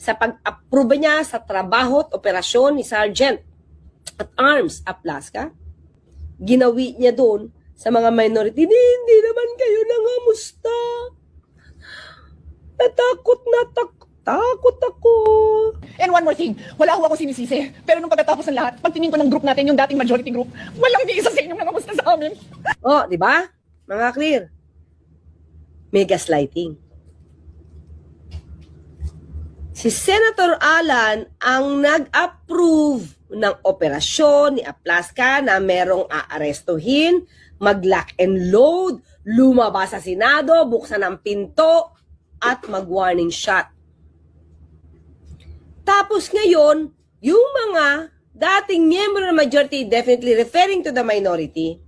sa pag-aproba niya sa trabaho at operasyon ni Sergeant at Arms Aplaska. Ginawi niya doon sa mga minority, hindi naman kayo nangamusta. Takot ako. And one more thing, wala ho ako sinisisi. Pero nung pagkatapos ng lahat, pagtingin ko ng group natin, yung dating majority group, walang di isa sa inyong nangamusta sa amin. Oh, di ba? Mga clear. May gaslighting. Si Senator Alan ang nag-approve ng operasyon ni Aplaska na merong aarestuhin, mag-lock and load, lumabas sa Senado, buksan ang pinto, at mag-warning shot. Tapos ngayon, yung mga dating miyembro ng majority, definitely referring to the minority,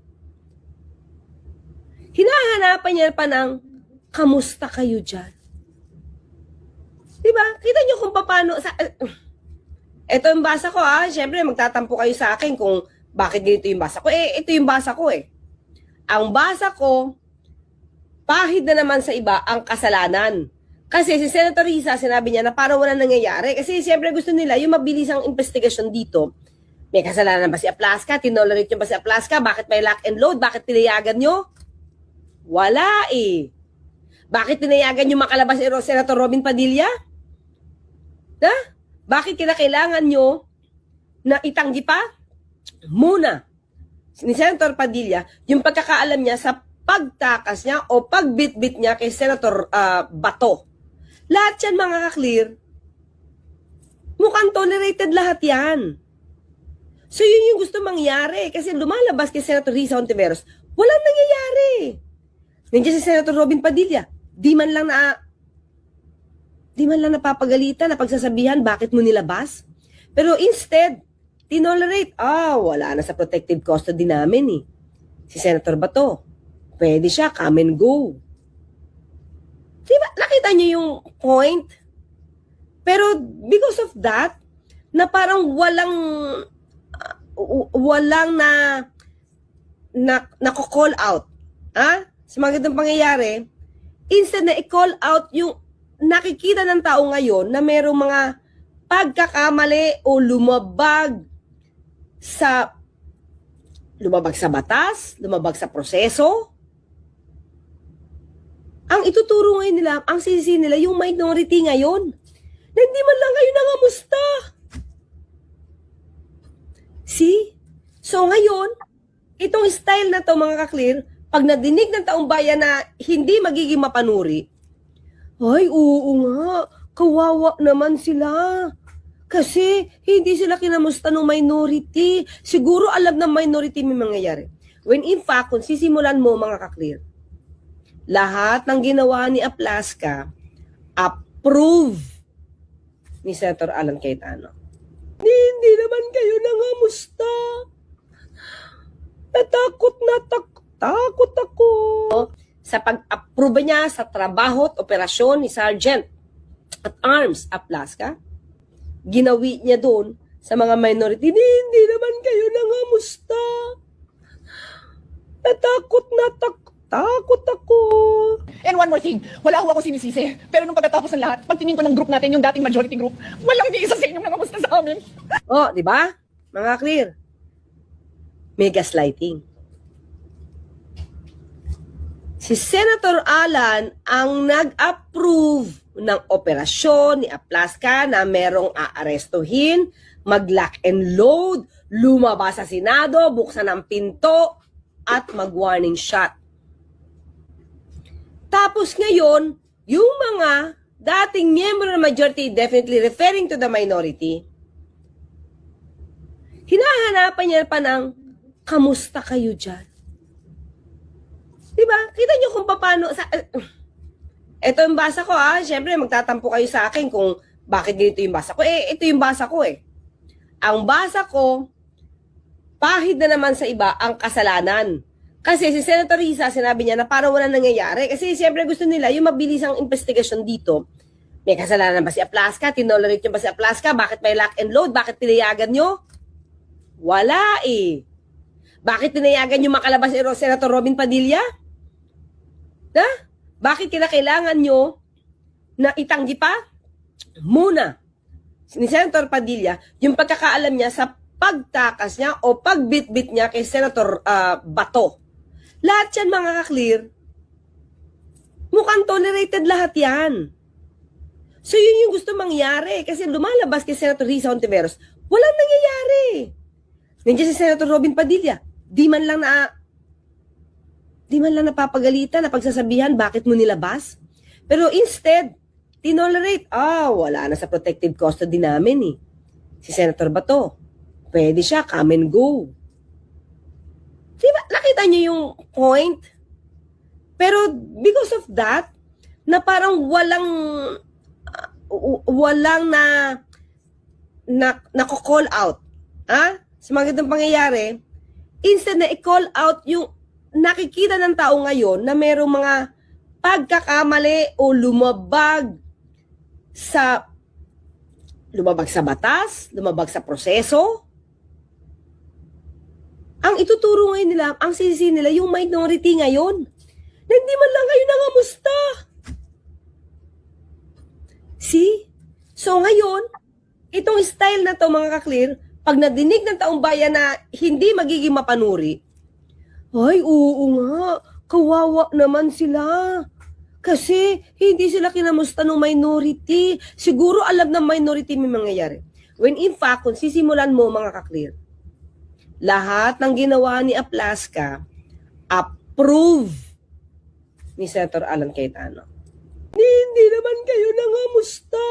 hinahanapan niya pa ng, kamusta kayo dyan? Diba? Kita niyo kung paano, ito yung basa ko Siyempre, magtatampo kayo sa akin kung bakit ganito yung basa ko. Ito yung basa ko Ang basa ko, pahid na naman sa iba ang kasalanan. Kasi si Senator Risa, sinabi niya na parang wala nangyayari. Kasi siyempre gusto nila yung mabilisang investigasyon dito. May kasalanan ba si Aplaska? Tinolerate nyo ba si Aplaska? Bakit may lock and load? Bakit tinayagan nyo? Wala Bakit tinayagan nyo makalabas si Senator Robin Padilla? Bakit kinakailangan nyo na itanggi pa? Muna, ni Senator Padilla, yung pagkakaalam niya sa pagtakas niya o pagbitbit niya kay Senator Bato. Lahat yan, mga ka-clear. Mukhang tolerated lahat yan. So yun yung gusto mangyari kasi lumalabas kay Senator Risa Hontiveros, walang nangyayari. Nandiyan si Senator Robin Padilla, di man lang napapagalitan na pagsasabihan bakit mo nilabas. Pero instead, tinolerate, wala na sa protective custody namin Si Senator Bato, pwede siya, come and go. Diba? Nakita niyo yung point? Pero because of that, na parang walang nako-call out. Sa mga ganitong pangyayari, instead na i-call out yung nakikita ng tao ngayon na merong mga pagkakamali o lumabag sa batas, lumabag sa proseso. Ang ituturo ngayon nila, ang sisi nila, yung minority ngayon, na hindi man lang kayo nangamusta. See? So ngayon, itong style na to mga ka-clear, pag nadinig ng taong bayan na hindi magiging mapanuri, ay, oo nga, kawawa naman sila. Kasi hindi sila kinamusta ng minority. Siguro alam ng minority may mangyayari. When in fact, kung sisimulan mo mga ka-clear, lahat ng ginawa ni Aplaska, approve ni Senator Alan Cayetano. Hindi naman kayo nangamusta. Takot ako. Sa pag-aproba niya sa trabaho at operasyon ni Sergeant at Arms Aplaska, ginawi niya doon sa mga minority, hindi naman kayo nangamusta. Takot ako. And one more thing, wala ho ako sinisisi. Pero nung pagkatapos ng lahat, pagtingin ko ng group natin, yung dating majority group, walang di isa sa inyong nangamusta sa amin. Oh, di ba? Mga clear. May gaslighting. Si Senator Alan ang nag-approve ng operasyon ni Aplaska na merong aarestuhin, mag-lock and load, lumabas sa Senado, buksan ang pinto, at mag-warning shot. Tapos ngayon, yung mga dating miyembro ng majority, definitely referring to the minority, hinahanapan niya pa ng, kamusta kayo dyan? Diba? Kita niyo kung paano, ito yung basa ko Siyempre, magtatampo kayo sa akin kung bakit ganito yung basa ko. Ito yung basa ko Ang basa ko, pahid na naman sa iba ang kasalanan. Kasi si Senator Risa, sinabi niya na parang wala nangyayari. Kasi siyempre gusto nila yung mabilisang investigasyon dito. May kasalanan ba si Aplaska? Tinolerate nyo ba si Aplaska? Bakit may lock and load? Bakit tinayagan nyo? Wala Bakit tinayagan nyo makalabas si Senator Robin Padilla? Bakit kinakailangan nyo na itanggi pa? Muna, ni Senator Padilla, yung pagkakaalam niya sa pagtakas niya o pagbitbit niya kay Senator Bato. Lahat yan, mga ka-clear, mukhang tolerated lahat yan. So yun yung gusto mangyari kasi lumalabas kay Senator Risa Hontiveros, walang nangyayari. Nandiyan si Senator Robin Padilla, di man lang napapagalitan na pagsasabihan bakit mo nilabas. Pero instead, tinolerate, wala na sa protective custody namin eh. Si Senator Bato, pwede siya, come and go. Diba, nakita niyo yung point? Pero because of that, na parang walang nako-call out. Sa mga ganitong pangyayari, instead na i-call out yung nakikita ng tao ngayon na merong mga pagkakamali o lumabag sa batas, lumabag sa proseso. Ang ituturo ngayon nila, ang sisi nila, yung minority ngayon, na hindi man lang kayo nangamusta. See? So ngayon, itong style na to, mga ka-clear, pag nadinig ng taong bayan na hindi magiging mapanuri, ay, oo nga, kawawa naman sila. Kasi hindi sila kinamusta ng minority. Siguro alam ng minority may mangyayari. When in fact, kung sisimulan mo, mga ka-clear, lahat ng ginawa ni Aplaska, approve ni Senator Alan Cayetano. Hindi naman kayo nangamusta.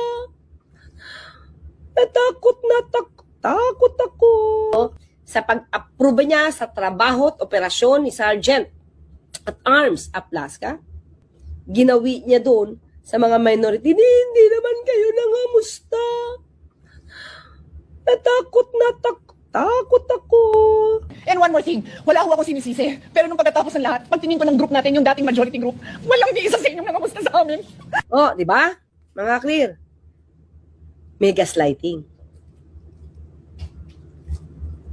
Takot ako. Sa pag-approve niya sa trabaho at operasyon ni Sergeant at Arms Aplaska, ginawi niya doon sa mga minority, hindi naman kayo nangamusta. Takot ako. And one more thing, wala ho akong sinisisi. Pero nung pagkatapos ng lahat, pagtingin ko ng group natin, yung dating majority group, walang ni isa sa inyong nangamusta sa amin. Di ba? Mga clear. May gaslighting.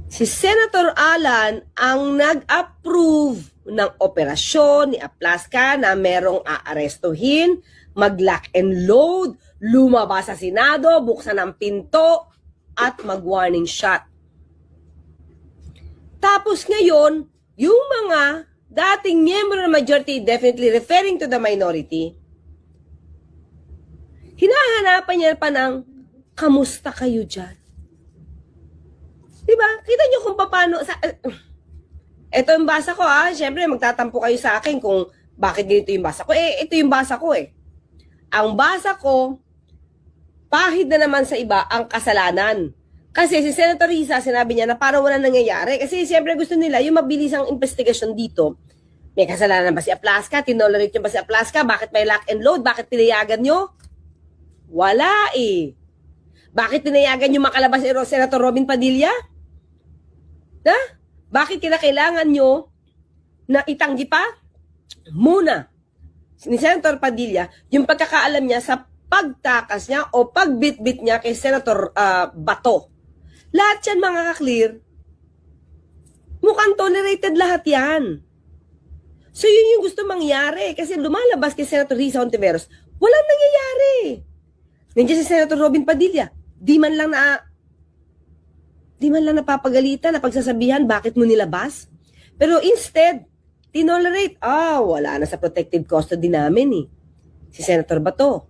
Si Senator Alan ang nag-approve ng operasyon ni Aplaska na merong aarestuhin, mag-lock and load, lumabas sa Senado, buksan ang pinto, at mag-warning shot. Tapos ngayon, yung mga dating miyembro ng majority, definitely referring to the minority, hinahanapan niya pa ng, kamusta kayo dyan? Diba? Kita nyo kung paano, ito yung basa ko Siyempre, magtatampo kayo sa akin kung bakit ganito yung basa ko. Ito yung basa ko Ang basa ko, pahid na naman sa iba ang kasalanan. Kasi si Senator Risa, sinabi niya na parang wala nangyayari. Kasi siyempre gusto nila yung mabilisang investigasyon dito. May kasalanan ba si Aplaska? Tinolerate nyo ba si Aplaska? Bakit may lock and load? Bakit tinayagan nyo? Wala Bakit tinayagan nyo makalabas si Senator Robin Padilla? Bakit kinakailangan nyo na itanggi pa? Muna, ni Senator Padilla, yung pagkakaalam niya sa pagtakas niya o pagbitbit niya kay Senator Bato. Lahat yan, mga ka-clear, mukhang tolerated lahat yan. So yun yung gusto mangyari kasi lumalabas kay Senator Risa Hontiveros, walang nangyayari. Nandiyan si Senator Robin Padilla, di man lang napapagalitan na pagsasabihan bakit mo nilabas. Pero instead, tinolerate, wala na sa protective custody namin Si Senator Bato,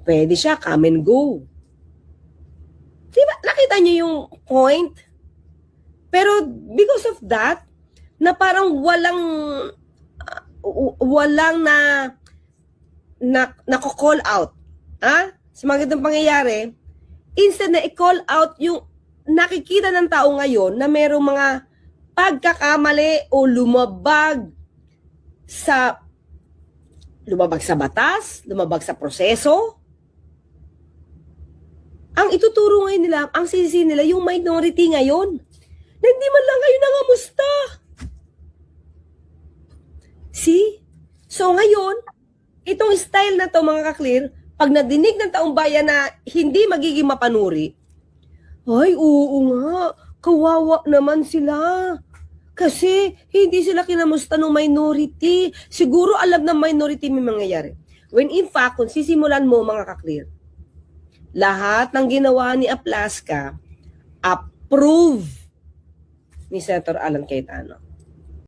pwede siya, come and go. Diba, nakita niyo yung point? Pero because of that, na parang walang nako-call out. Sa mga ganitong pangyayari, instead na i-call out yung nakikita ng tao ngayon na merong mga pagkakamali o lumabag sa batas, lumabag sa proseso. Ang ituturo ngayon nila, ang sisi nila, yung minority ngayon, na hindi man lang kayo nangamusta. See? So ngayon, itong style na to, mga ka-clear, pag nadinig ng taong bayan na hindi magiging mapanuri, ay, oo nga, kawawa naman sila. Kasi hindi sila kinamusta ng minority. Siguro alam ng minority may mangyayari. When in fact, kung sisimulan mo, mga ka-clear, lahat ng ginawa ni Aplaska, approve ni Senator Alan Cayetano.